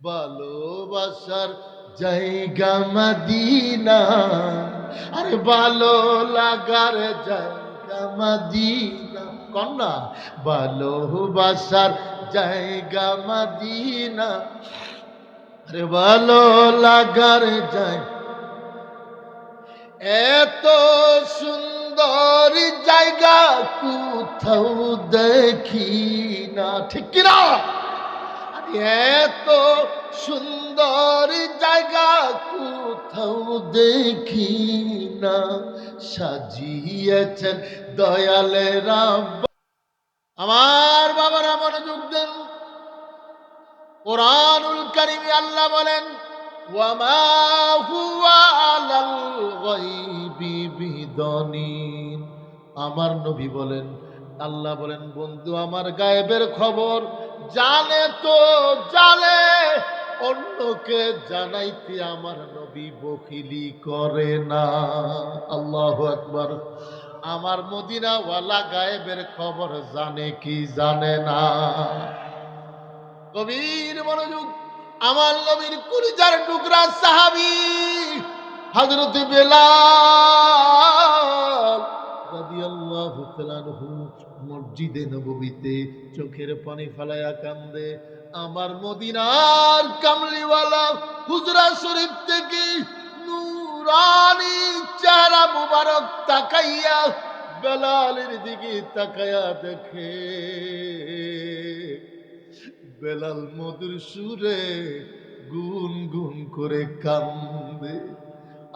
ভালোবাসার জায়গা মদিনা, আরে ভালো লাগার জায়গা মদিনা, কন্যা ভালোবাসার জায়গা মদিনা, আরে ভালো লাগার জায়গা। এত সুন্দর জায়গা কোথাও দেখি না, ঠিক কিনা? এত সুন্দর জায়গা কোথাও দেখি না, সাজিয়েছেন দয়ালে রাব্ব। আমার বাবারা মনোযোগ দেন, কোরআনুল কারীমে আল্লাহ বলেন ওয়ামা হুয়া আলাল গায়বি বিদানিন। আমার নবী বলেন, আল্লাহ বলেন, বন্ধু আমার গায়েবের খবর জানে তো জানে, অন্যকে জানাইতে আমার নবী বখিলি করে না। আল্লাহু আকবার। আমার মদিনাওয়ালা গায়েবের খবর জানে কি জানে না? গভীর মনোযোগ। আমার নবীর কলিজার টুকরা সাহাবী হযরত বেলাল রাদিয়াল্লাহু তাআলা আনহু মসজিদে নববীতে চোখের পানি ফেলায়া কান্দে। আমার মদিনার কামলিওয়ালা হুজরা শরীফ থেকে নূরানি চেহারা মুবারক তাকাইয়া বেলালের দিকে তাকায়া দেখে বেলাল মধুর সুরে গুন গুন করে কান্দে।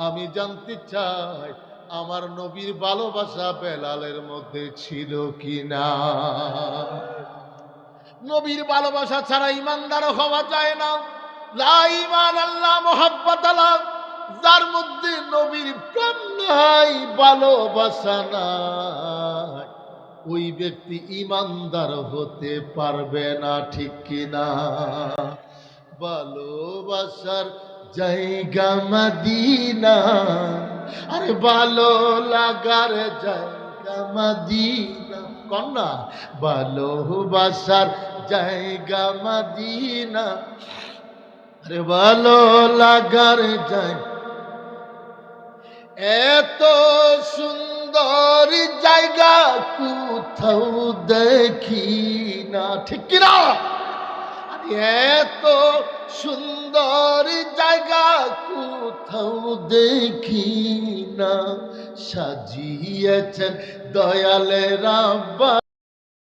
আমি জানতে চাই আমার নবীর ভালোবাসা বেলালের মধ্যে ছিল কিনা? নবীর ভালোবাসা ছাড়া ইমানদার হওয়া যায় না। লা ঈমান আল্লাহ মুহাব্বত আল্লাহ, যার মধ্যে নবীর প্রেম নাই, ভালোবাসা নাই, ওই ব্যক্তি ইমানদার হতে পারবে না, ঠিক কিনা? ভালোবাসার জায়গা মদিনা, আরে ভালো লাগার জায়গা মদিনা, কন্যা ভালোবাসার জায়গা মদিনা, আরে ভালো লাগার জায়গা। এত সুন্দর জায়গা কোথাও দেখি না, ঠিক কিনা? এত সুন্দর জায়গা কোথাও দেখি না, সাজিয়েছেন দয়ালে রাব্বা।